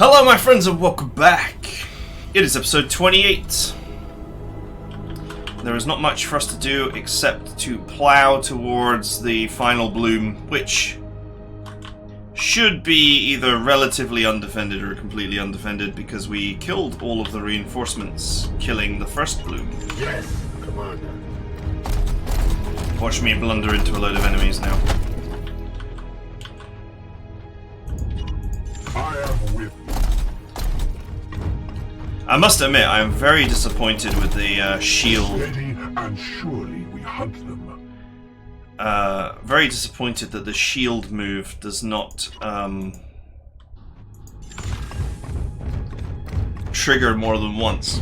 Hello my friends and welcome back. It is episode 28. There is not much for us to do except to plow towards the final bloom, which should be either relatively undefended or completely undefended because we killed all of the reinforcements, killing the first bloom. Yes, Commander. Watch me blunder into a load of enemies now. I am with you. I must admit, I am very disappointed with the shield. Steady and surely we hunt them. Very disappointed that the shield move does not trigger more than once.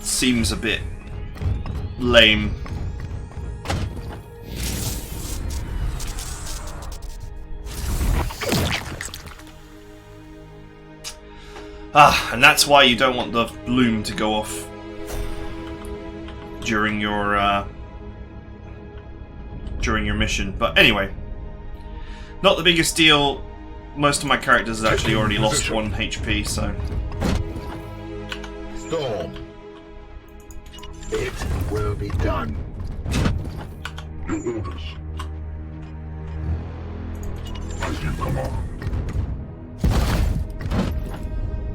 Seems a bit lame. And that's why you don't want the bloom to go off during your mission. But anyway, not the biggest deal. Most of my characters have actually already lost 1 HP, so. Storm. It will be done. Your orders. As you command.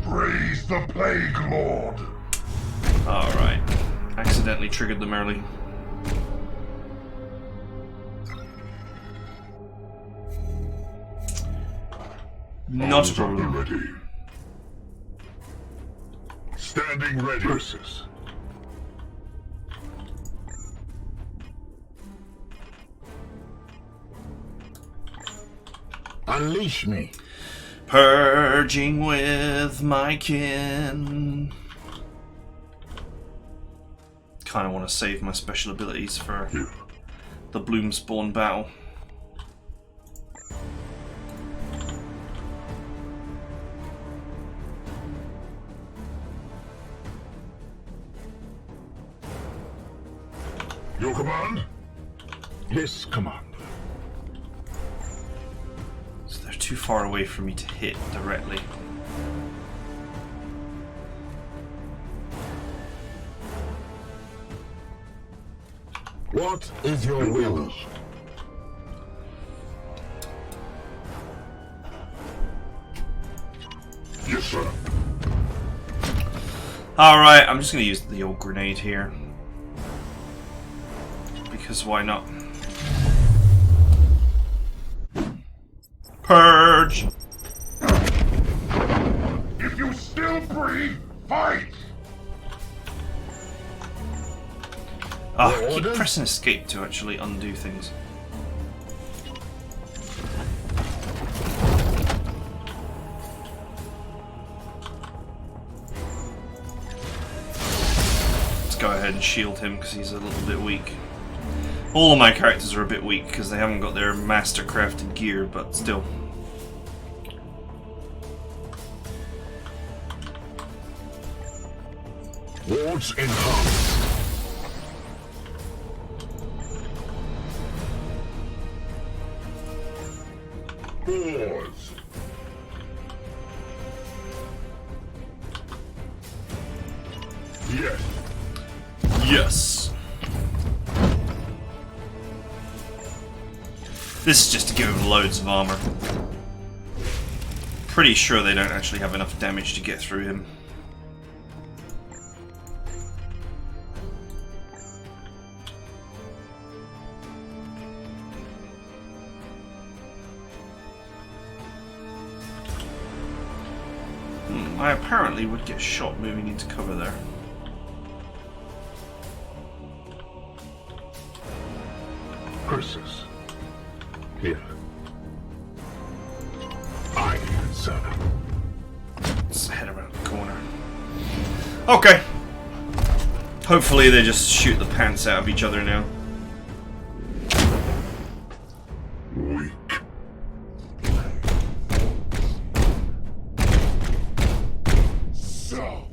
Praise the Plague Lord. Alright. Accidentally triggered them early. Not a problem. Ready. Standing ready. Versus. Unleash me. Purging with my kin. Kind of want to save my special abilities for the bloom spawn battle. Your command? Yes, Commander. So they're too far away for me to hit directly. What is your will? Yes, sir. Alright, I'm just going to use the old grenade here. Because why not? Purge! If you still breathe, fight! I keep pressing escape to actually undo things. Let's go ahead and shield him because he's a little bit weak. All of my characters are a bit weak because they haven't got their master crafted gear, but still. Wards enhanced. Boards. Yes. Yes. This is just to give him loads of armor. Pretty sure they don't actually have enough damage to get through him. I apparently would get shot moving into cover there. Curses. Here. I answer. Let's head around the corner. Okay. Hopefully they just shoot the pants out of each other now. Weak. So.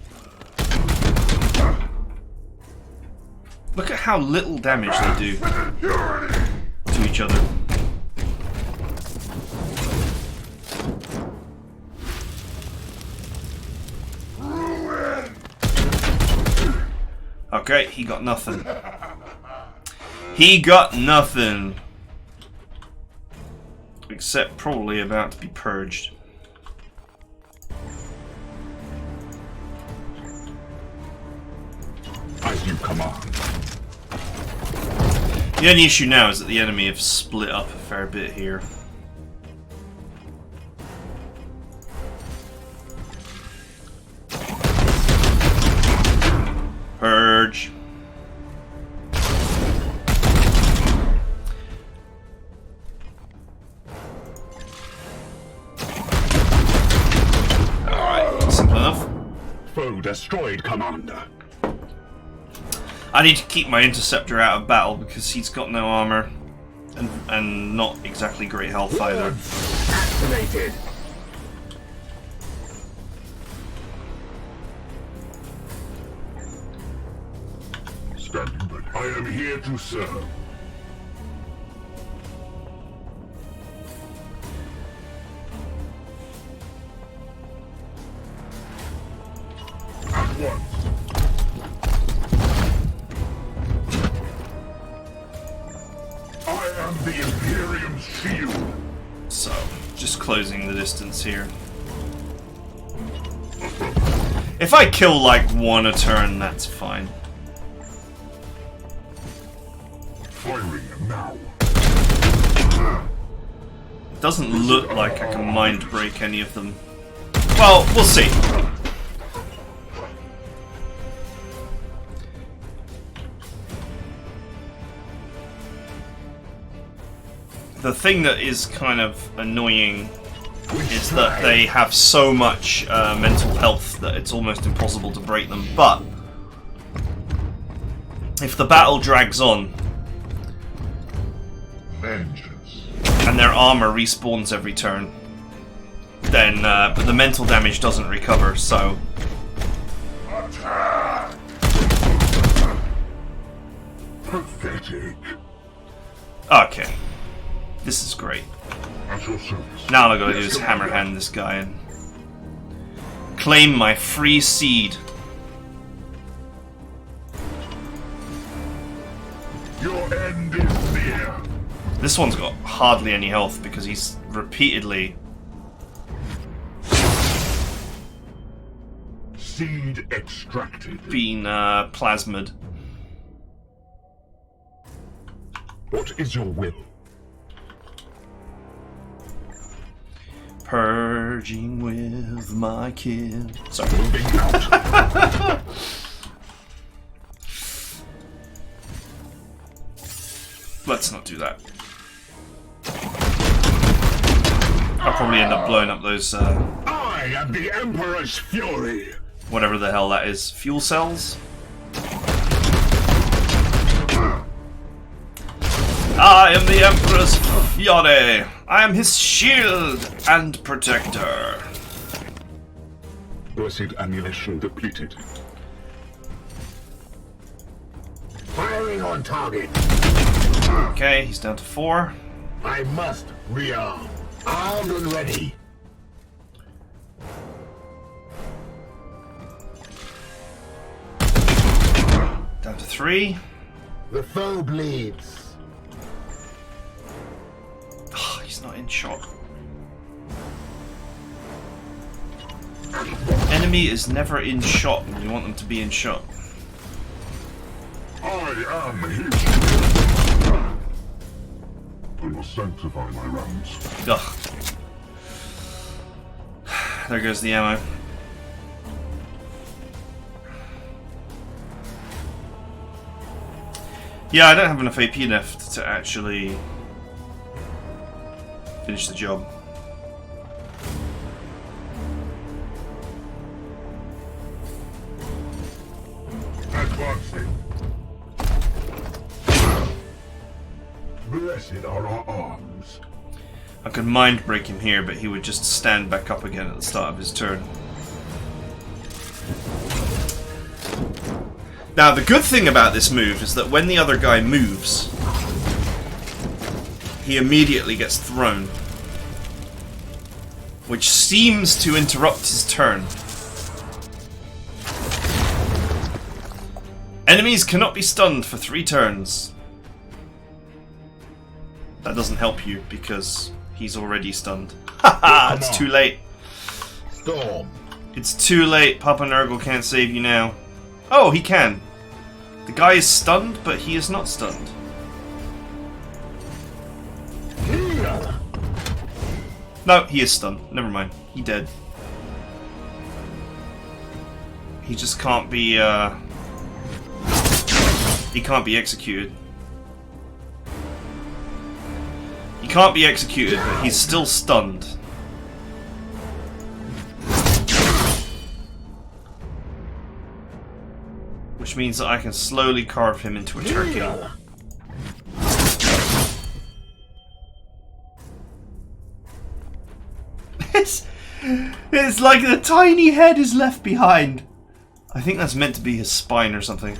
Look at how little damage they do to each other. Oh, great. He got nothing. He got nothing. Except probably about to be purged. As you command. The only issue now is that the enemy have split up a fair bit here. Purge. Alright, simple enough. Foe destroyed, Commander. I need to keep my interceptor out of battle because he's got no armor and not exactly great health either. Activated. Standing ready. I am here to serve. At once. I am the Imperium's shield. So, just closing the distance here. If I kill like one a turn, that's fine. Firing now. Doesn't look like I can mind break any of them. Well, we'll see. The thing that is kind of annoying is that they have so much mental health that it's almost impossible to break them. But if the battle drags on Vengeance. and their armor respawns every turn, then but the mental damage doesn't recover. So Attack. Pathetic. okay, this is great. At your service. Now all I gotta do is hammer hand this guy and claim my free seed. Your end is near. This one's got hardly any health because he's repeatedly Seed extracted. been plasmid. What is your will? Purging with my kid. Sorry. Moving out. Let's not do that. I'll probably end up blowing up those, I am the Emperor's fury. whatever the hell that is. Fuel cells? I am the Emperor's fury. I am his shield and protector. Blessed ammunition depleted. Firing on target. Okay, he's down to 4. I must rearm. Armed and ready. Down to 3. The foe bleeds. Oh, he's not in shot. Enemy is never in shot when you want them to be in shot. I am his shield. I will sanctify my rounds. Ugh. There goes the ammo. Yeah, I don't have enough AP left to actually finish the job. Advancing. Blessed are our arms. I could mind break him here, but he would just stand back up again at the start of his turn. Now, the good thing about this move is that when the other guy moves, he immediately gets thrown, which seems to interrupt his turn. Enemies cannot be stunned for 3 turns. That doesn't help you because he's already stunned. Haha, it's too late. Storm. It's too late. Papa Nurgle can't save you now. Oh, he can. The guy is stunned, but he is not stunned. No, he is stunned. Never mind. He dead. He just can't be, he can't be executed. He can't be executed, but he's still stunned. Which means that I can slowly carve him into a turkey. It's like the tiny head is left behind. I think that's meant to be his spine or something.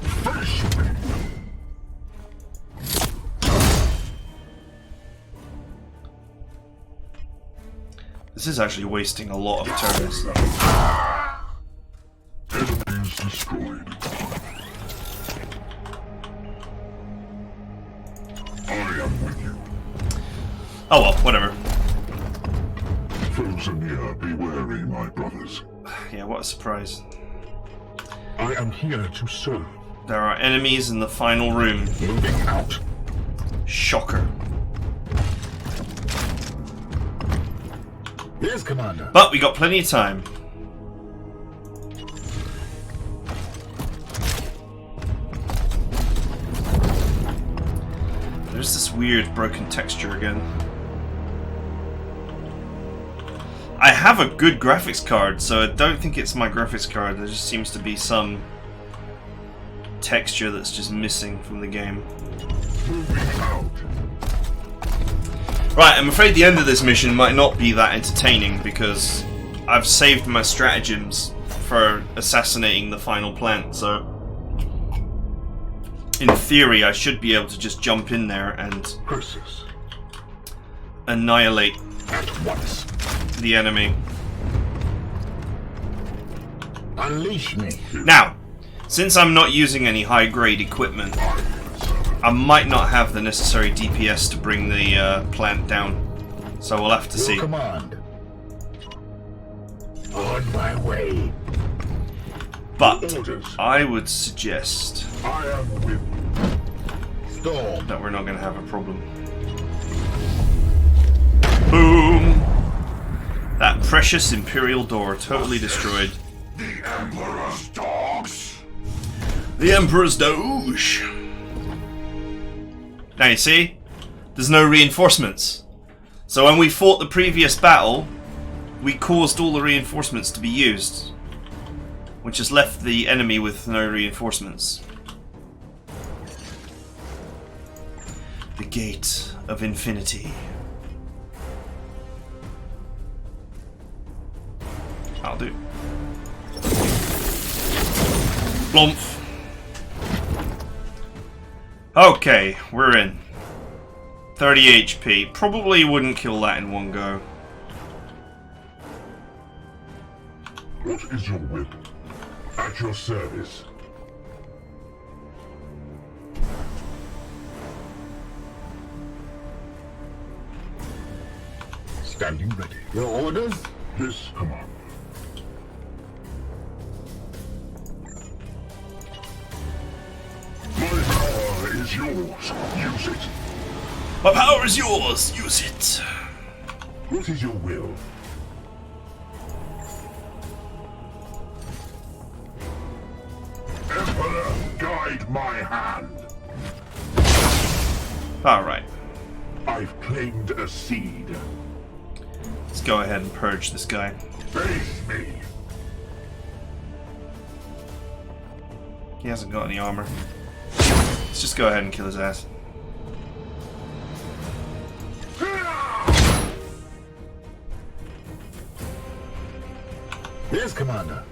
This is actually wasting a lot of turns. Enemies destroyed. I am with you. Oh well, whatever. Foes are near, be wary, my brothers. Yeah, what a surprise. I am here to serve. There are enemies in the final room. Moving out. Shocker. Yes, Commander. But we got plenty of time. There's this weird broken texture again. I have a good graphics card, so I don't think it's my graphics card. There just seems to be some texture that's just missing from the game. Moving out. Right, I'm afraid the end of this mission might not be that entertaining because I've saved my stratagems for assassinating the final plant, so in theory I should be able to just jump in there and Curses. annihilate At once. the enemy. Unleash me. Now, since I'm not using any high-grade equipment, I might not have the necessary DPS to bring the plant down, so we'll have to see. Your command. On my way. But Orders. I would suggest I am with you. Storm. that we're not going to have a problem. Boom! That precious Imperial door totally destroyed. The Emperor's dogs. The Emperor's Doge! Now you see, there's no reinforcements. So when we fought the previous battle, we caused all the reinforcements to be used, which has left the enemy with no reinforcements. The Gate of Infinity. I'll do. Blumph. Okay, we're in. 30 HP. Probably wouldn't kill that in one go. What is your will? At your service. Standing ready. Your orders? This command. My power is yours. Use it. My power is yours. Use it. What is your will? Emperor, guide my hand. Alright. I've claimed a seed. Let's go ahead and purge this guy. Face me. He hasn't got any armor. Let's just go ahead and kill his ass. Yes, Commander.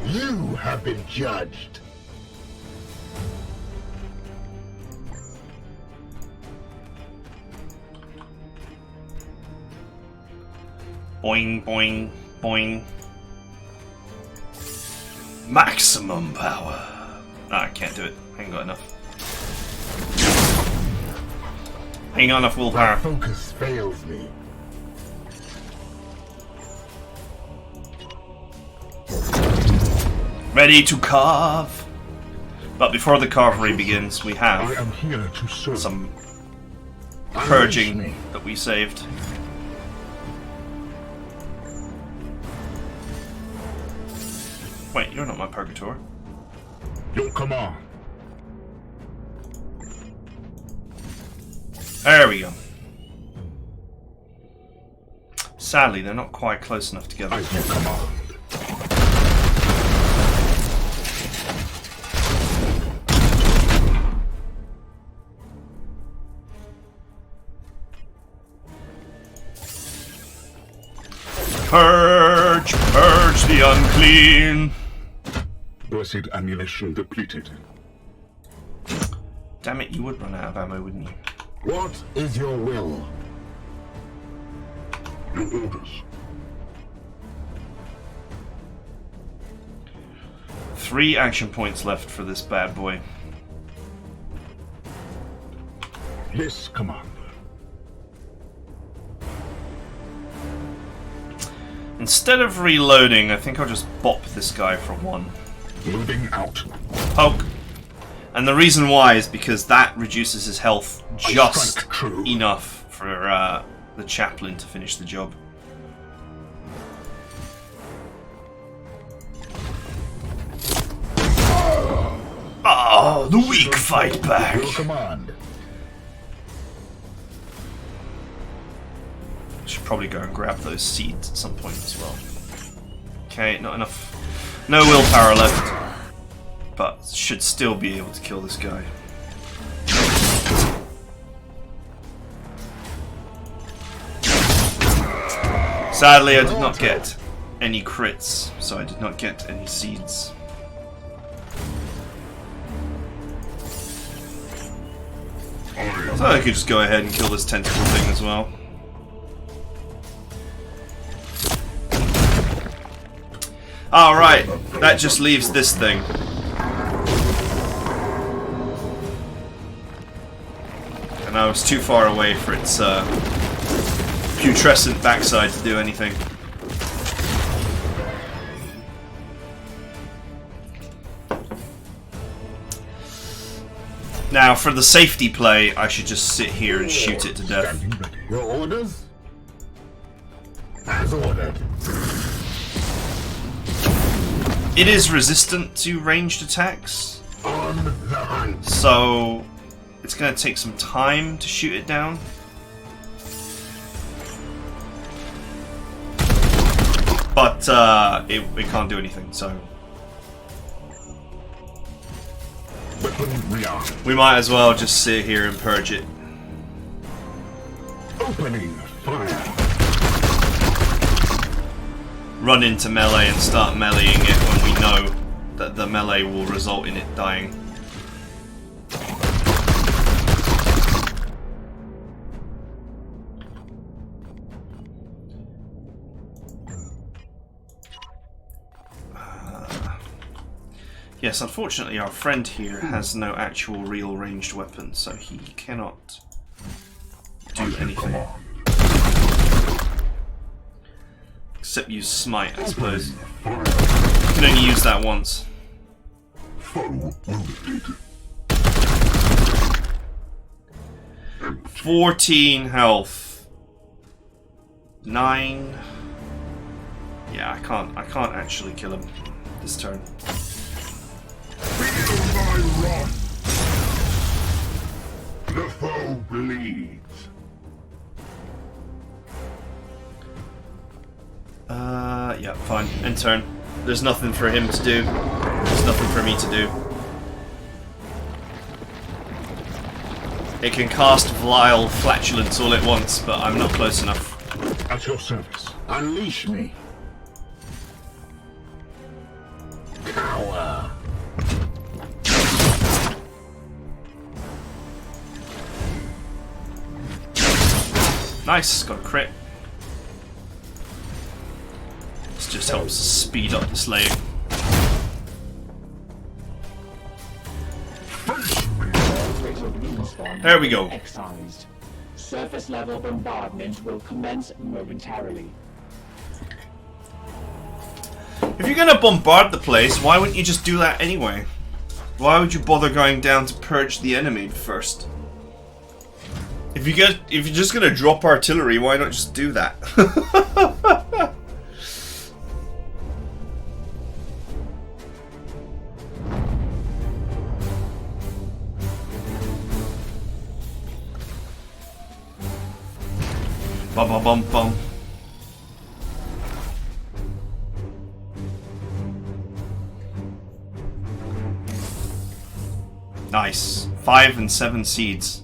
You have been judged. Boing, boing, boing. Maximum power. Ah, I can't do it. I ain't got enough. I ain't got enough My willpower. focus fails me. Ready to carve. But before the carvery begins, we I have am here to serve. some Unleash purging me. that we saved. Wait, you're not my purgator. Your command. There we go. Sadly, they're not quite close enough together. I your command. Purge! Purge the unclean! Blessed ammunition depleted. Damn it, you would run out of ammo, wouldn't you? What is your will? Your orders. 3 action points left for this bad boy. Yes, Commander. Instead of reloading, I think I'll just bop this guy for 1. Moving out. Poke. And the reason why is because that reduces his health just strike true. enough for the chaplain to finish the job. Oh, the weak fight back. Your command. Should probably go and grab those seeds at some point as well. Okay, not enough. No willpower left. But should still be able to kill this guy. Sadly, I did not get any crits, so I did not get any seeds. So I could just go ahead and kill this tentacle thing as well. Alright, that just leaves this thing. And I was too far away for its putrescent backside to do anything. Now, for the safety play, I should just sit here and shoot it to death. Standing ready. Your orders? As ordered. It is resistant to ranged attacks, On the hunt. so it's going to take some time to shoot it down. But it can't do anything, so Weapon rearmed. we might as well just sit here and purge it. Opening fire. Run into melee and start meleeing it when we know that the melee will result in it dying. Yes, unfortunately our friend here has no actual real ranged weapon, so he cannot do anything. Except use smite, I suppose. Fire. You can only use that once. Foe wounded. 14 health. 9. Yeah, I can't actually kill him this turn. Feel my wrath. The foe bleeds. Yeah, fine. End turn. There's nothing for him to do. There's nothing for me to do. It can cast vile flatulence all at once, but I'm not close enough. At your service. Unleash me. Cower. Nice, got a crit. just helps speed up the slaying. There we go. Excised. Surface level bombardment will commence momentarily. If you're gonna bombard the place, why wouldn't you just do that anyway? Why would you bother going down to purge the enemy first? If you're just gonna drop artillery, why not just do that? Bum bum bum bum. Nice. 5 and 7 seeds.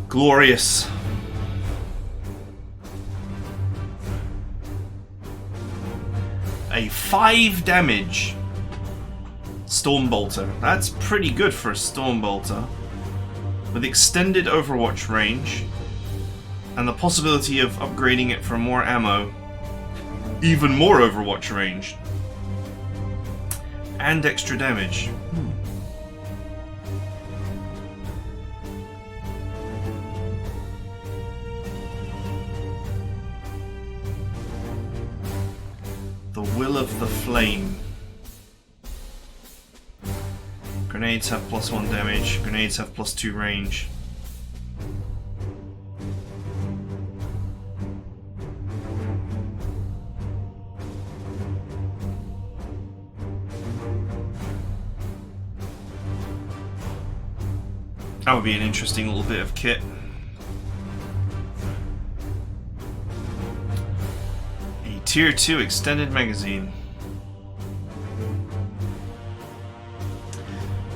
Glorious. A 5 damage Stormbolter. That's pretty good for a Stormbolter. With extended Overwatch range and the possibility of upgrading it for more ammo, even more Overwatch range, and extra damage. The Will of the Flame. Grenades have +1 damage, grenades have +2 range. That would be an interesting little bit of kit. A Tier 2 extended magazine.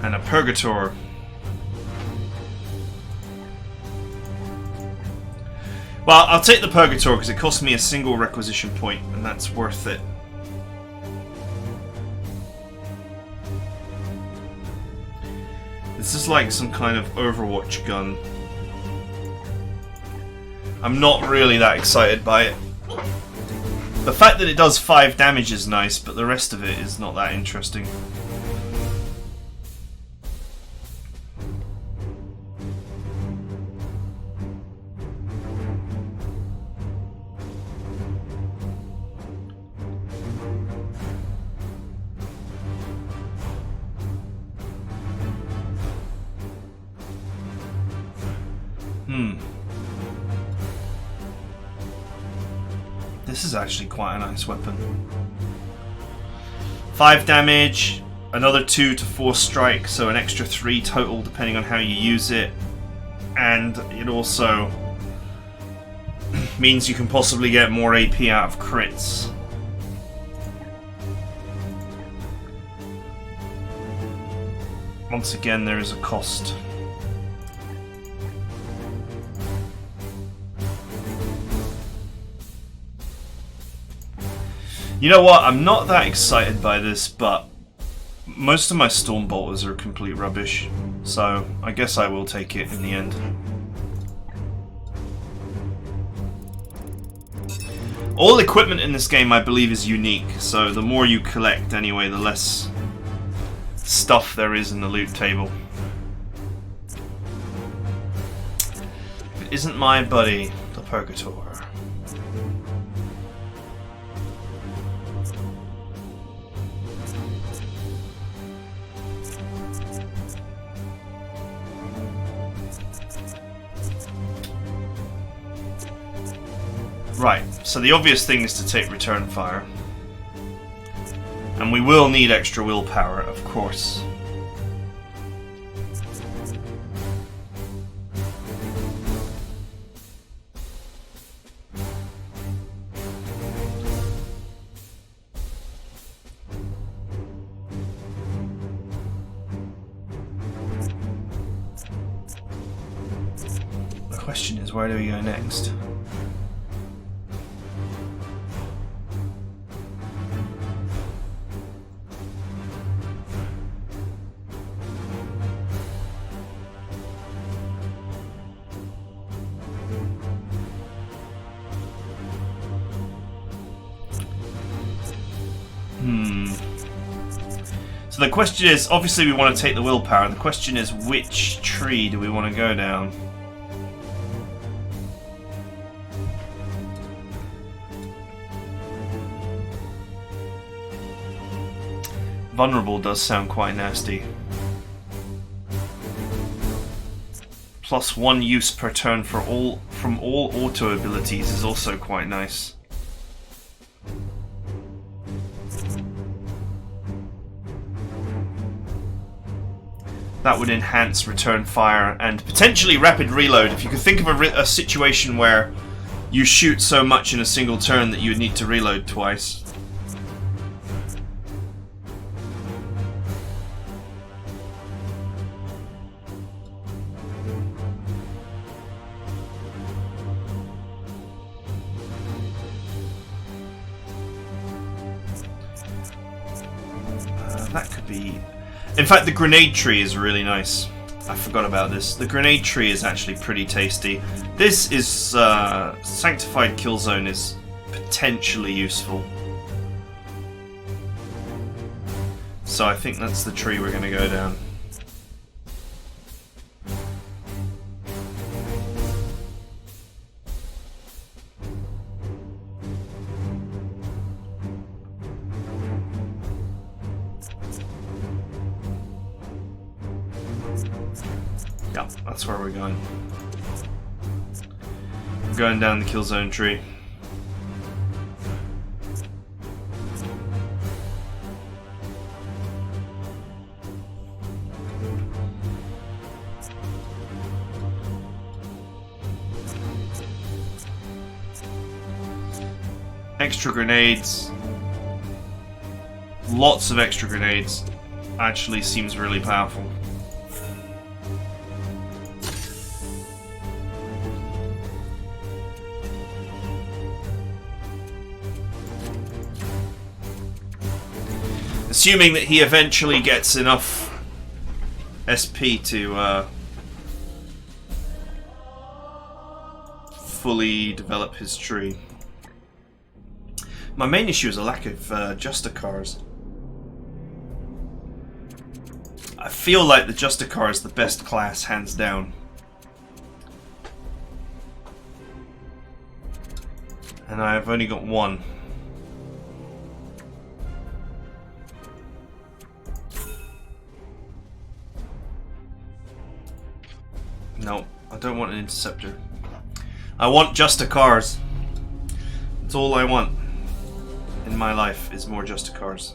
And a Purgator. Well, I'll take the Purgator because it costs me a single requisition point, and that's worth it. This is like some kind of Overwatch gun. I'm not really that excited by it. The fact that it does 5 damage is nice, but the rest of it is not that interesting. This is actually quite a nice weapon. 5 damage, another 2 to 4 strike, so an extra 3 total depending on how you use it. And it also means you can possibly get more AP out of crits. Once again, there is a cost. You know what, I'm not that excited by this, but most of my Stormbolters are complete rubbish, so I guess I will take it in the end. All equipment in this game, I believe, is unique, so the more you collect anyway, the less stuff there is in the loot table. If it isn't my buddy, the Purgator. Right, so the obvious thing is to take return fire. And we will need extra willpower, of course. The question is, where do we go next? So the question is, obviously we want to take the willpower. The question is, which tree do we want to go down? Vulnerable does sound quite nasty. +1 use per turn for from all auto abilities is also quite nice. That would enhance return fire and potentially rapid reload. If you could think of a situation where you shoot so much in a single turn that you would need to reload twice. That could be... In fact, the grenade tree is really nice. I forgot about this. The grenade tree is actually pretty tasty. This is... Sanctified Kill Zone is potentially useful. So I think that's the tree we're going to go down. Yeah, that's where we're going. We're going down the kill zone tree. Extra grenades. Lots of extra grenades. Actually seems really powerful. Assuming that he eventually gets enough SP to fully develop his tree. My main issue is a lack of Justicars. I feel like the Justicar is the best class, hands down. And I've only got one. No, I don't want an interceptor. I want Justicars. That's all I want in my life, is more Justicars.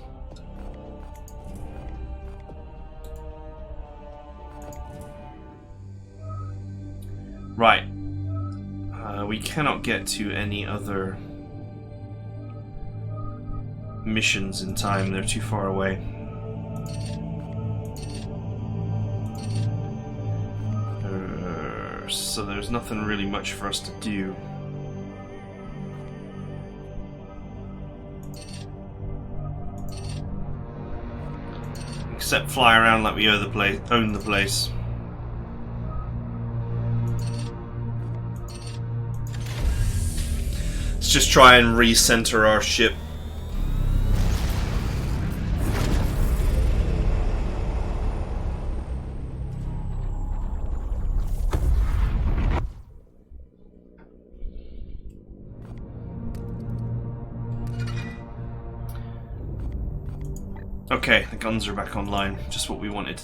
Right. We cannot get to any other missions in time. They're too far away. So there's nothing really much for us to do. Except fly around like we own the place. Let's just try and recenter our ship. Okay, the guns are back online. Just what we wanted.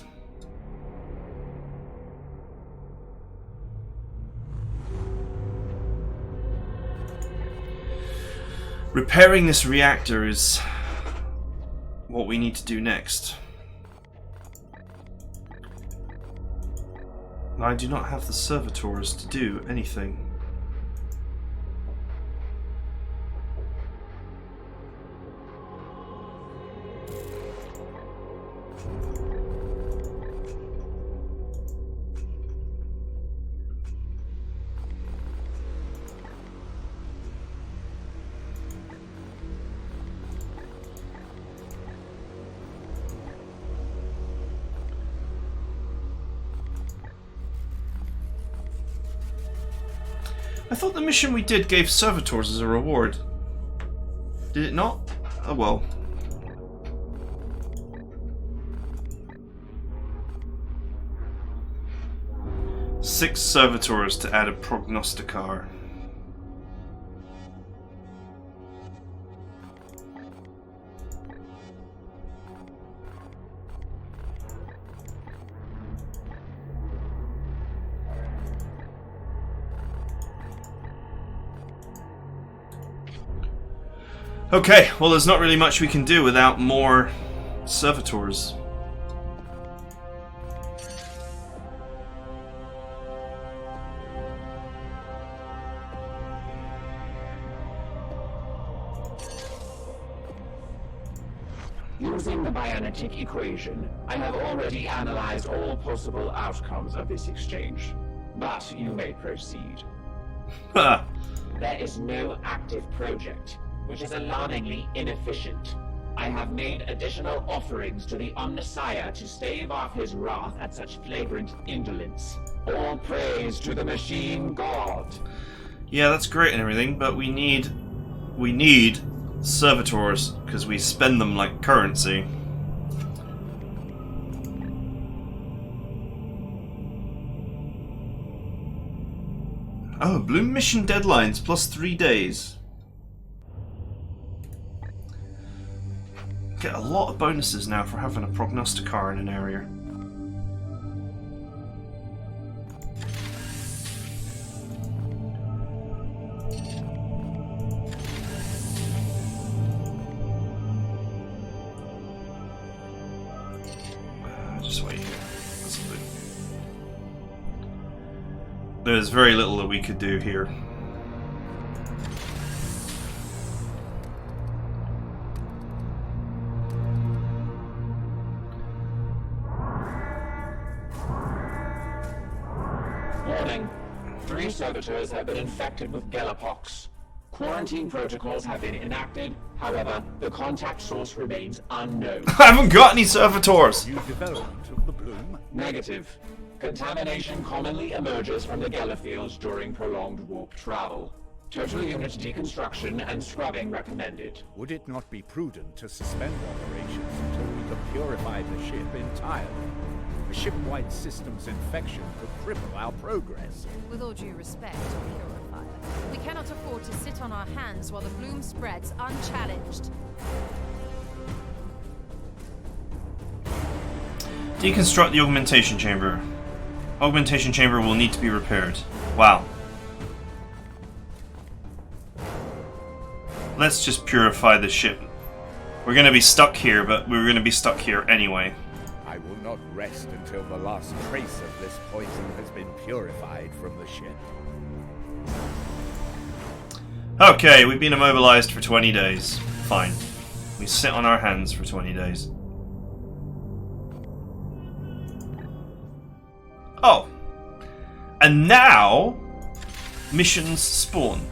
Repairing this reactor is what we need to do next. I do not have the servitors to do anything. I thought the mission we did gave servitors as a reward. Did it not? Oh well. 6 servitors to add a prognosticar. Okay, well there's not really much we can do without more servitors. Using the Bionetic equation, I have already analyzed all possible outcomes of this exchange. But you may proceed. Ha! There is no active project, which is alarmingly inefficient. I have made additional offerings to the Omnissiah to stave off his wrath at such flagrant indolence. All praise to the machine god. Yeah, that's great and everything, but we need servitors because we spend them like currency. Oh, Bloom mission deadlines plus 3 days. Get a lot of bonuses now for having a prognosticar in an area. Just wait here. There's very little that we could do here. Warning. 3 servitors have been infected with Galapox. Quarantine protocols have been enacted. However, the contact source remains unknown. I haven't got any servitors! New development of the bloom? Negative. Contamination commonly emerges from the Galafields during prolonged warp travel. Total unit deconstruction and scrubbing recommended. Would it not be prudent to suspend operations until we could purify the ship entirely? A ship-wide systems infection could cripple our progress. With all due respect, Purifier, we cannot afford to sit on our hands while the bloom spreads unchallenged. Deconstruct the augmentation chamber. Augmentation chamber will need to be repaired. Wow. Let's just purify the ship. We're gonna be stuck here, but we're gonna be stuck here anyway. I will not rest until the last trace of this poison has been purified from the ship. Okay, we've been immobilized for 20 days. Fine. We sit on our hands for 20 days. Oh. And now missions spawn.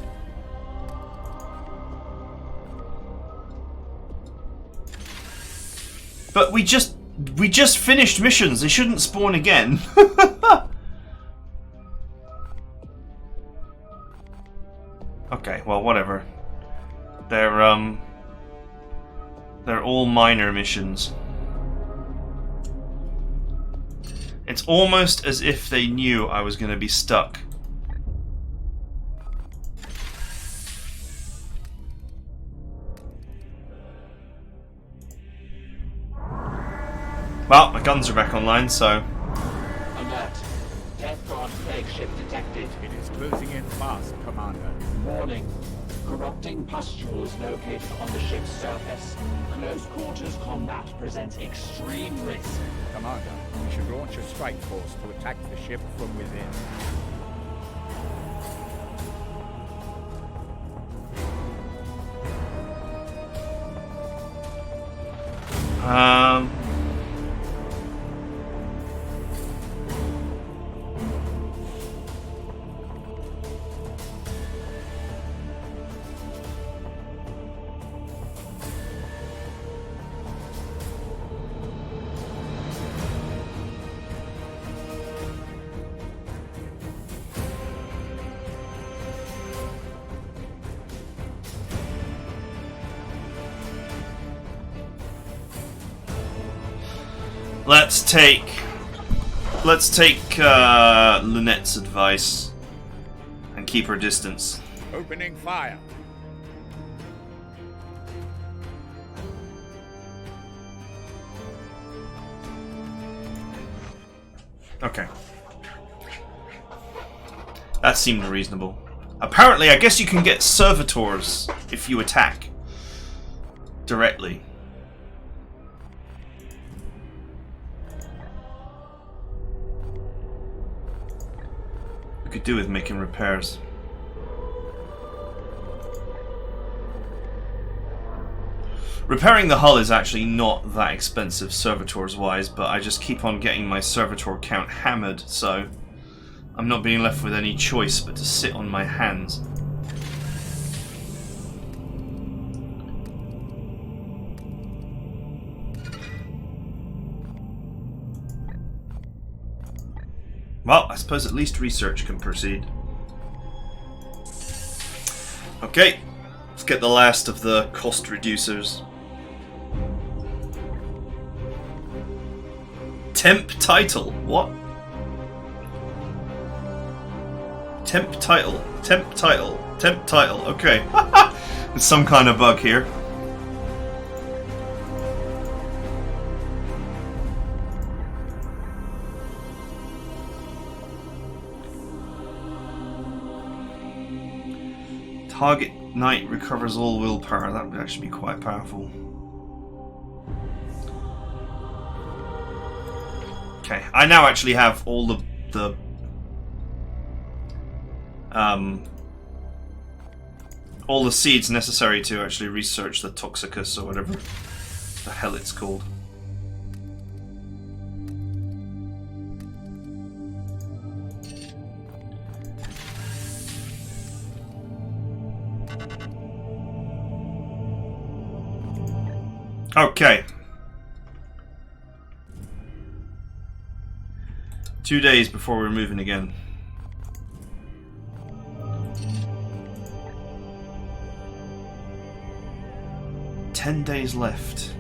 But we just finished missions. They shouldn't spawn again. Okay, well, whatever. They're all minor missions. It's almost as if they knew I was going to be stuck. Well, my guns are back online, so... Alert. Death God flagship detected. It is closing in fast, Commander. Warning. Corrupting pustules located on the ship's surface. Close quarters combat presents extreme risk. Commander, we should launch a strike force to attack the ship from within. Let's take Let's take Lynette's advice and keep her distance. Opening fire. Okay. That seemed reasonable. Apparently, I guess you can get servitors if you attack directly. We could do with making repairs. Repairing the hull is actually not that expensive servitors wise, but I just keep on getting my servitor count hammered, so I'm not being left with any choice but to sit on my hands. Well, I suppose at least research can proceed. Okay, let's get the last of the cost reducers. Temp title? What? Temp title. Temp title. Temp title. Okay. There's some kind of bug here. Target knight recovers all willpower. That would actually be quite powerful. Okay, I now actually have all the seeds necessary to actually research the Toxicus or whatever the hell it's called. Okay. 2 days before we're moving again. "10 days left.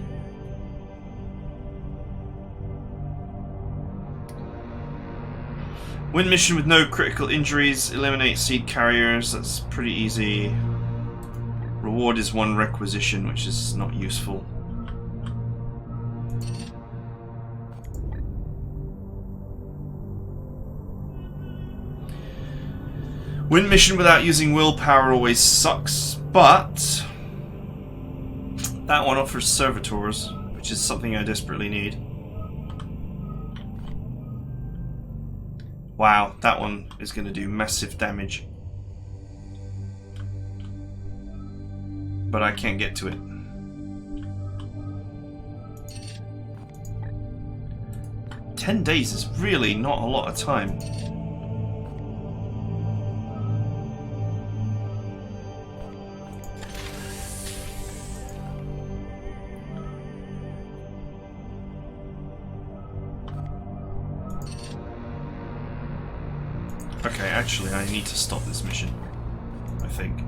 Win mission with no critical injuries. Eliminate seed carriers. That's pretty easy. Reward is 1 requisition, which is not useful. Win mission without using willpower always sucks, but that one offers servitors, which is something I desperately need. Wow, that one is going to do massive damage. But I can't get to it. "10 days is really not a lot of time. Okay, actually, I need to stop this mission, I think.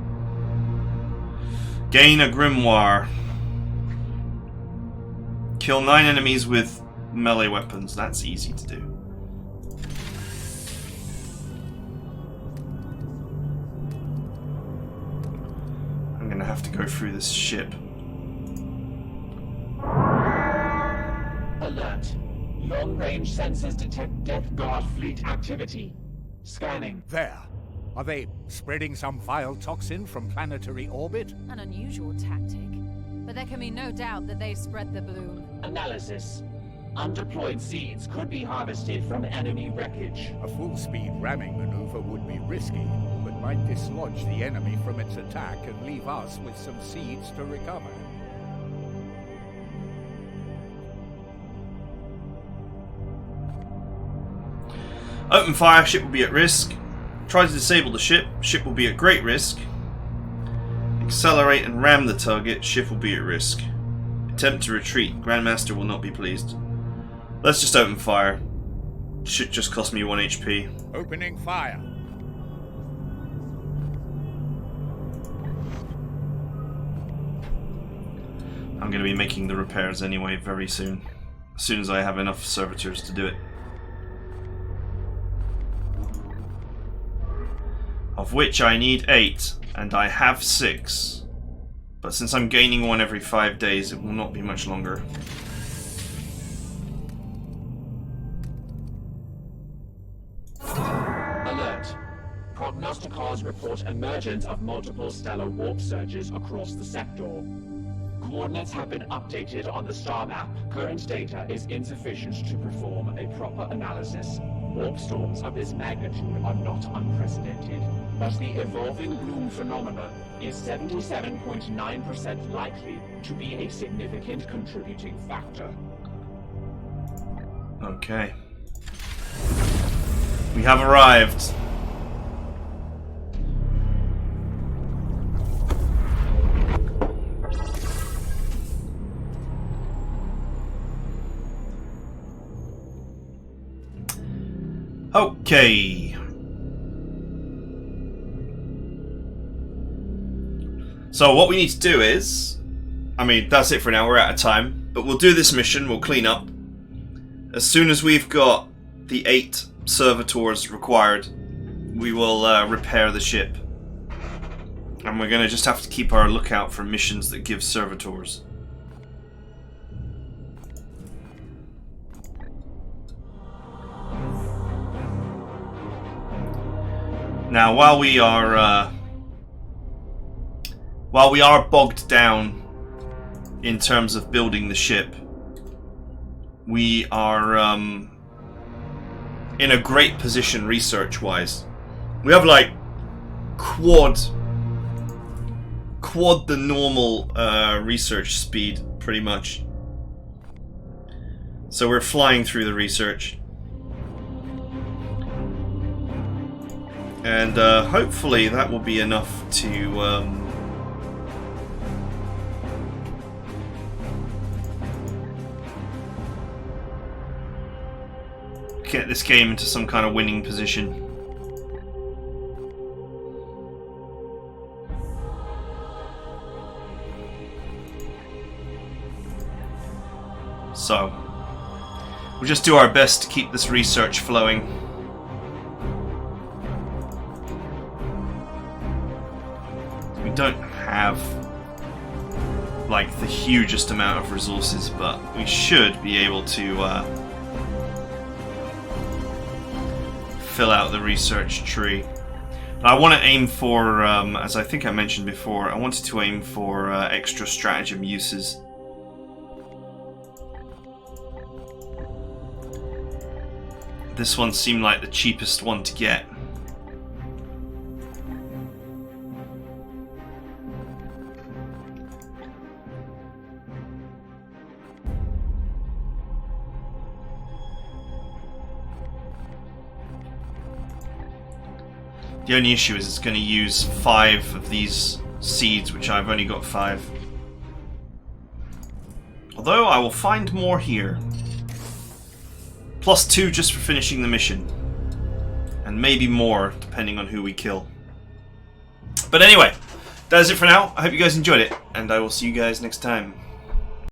Gain a grimoire. Kill 9 enemies with melee weapons. That's easy to do. I'm gonna have to go through this ship. Alert. Long-range sensors detect Death Guard fleet activity. Scanning. There. Are they spreading some vile toxin from planetary orbit? An unusual tactic. But there can be no doubt that they spread the bloom. Analysis. Undeployed seeds could be harvested from enemy wreckage. A full-speed ramming maneuver would be risky, but might dislodge the enemy from its attack and leave us with some seeds to recover. Open fire, ship will be at risk. Try to disable the ship, ship will be at great risk. Accelerate and ram the target, ship will be at risk. Attempt to retreat, Grandmaster will not be pleased. Let's just open fire. Should just cost me 1 HP. Opening fire. I'm going to be making the repairs anyway very soon. As soon as I have enough servitors to do it. of which I need 8, and I have 6. But since I'm gaining 1 every 5 days, it will not be much longer. Alert. Prognosticators report emergence of multiple stellar warp surges across the sector. Coordinates have been updated on the star map. Current data is insufficient to perform a proper analysis. Warp storms of this magnitude are not unprecedented, but the evolving bloom phenomenon is 77.9% likely to be a significant contributing factor. Okay. We have arrived. Okay. So what we need to do is, I mean, that's it for now, we're out of time, but we'll do this mission, we'll clean up. As soon as we've got the 8 servitors required, we will repair the ship. And we're gonna just have to keep our lookout for missions that give servitors. Now, while we are bogged down in terms of building the ship, we are in a great position research-wise. We have like quad the normal research speed, pretty much. So we're flying through the research. And hopefully that will be enough to get this game into some kind of winning position. So, we'll just do our best to keep this research flowing. We don't have like the hugest amount of resources, but we should be able to fill out the research tree. I want to aim for, as I think I mentioned before, I wanted to aim for extra stratagem uses. This one seemed like the cheapest one to get. The only issue is it's going to use 5 of these seeds, which I've only got 5. Although I will find more here. +2 just for finishing the mission. And maybe more, depending on who we kill. But anyway, that is it for now. I hope you guys enjoyed it, and I will see you guys next time.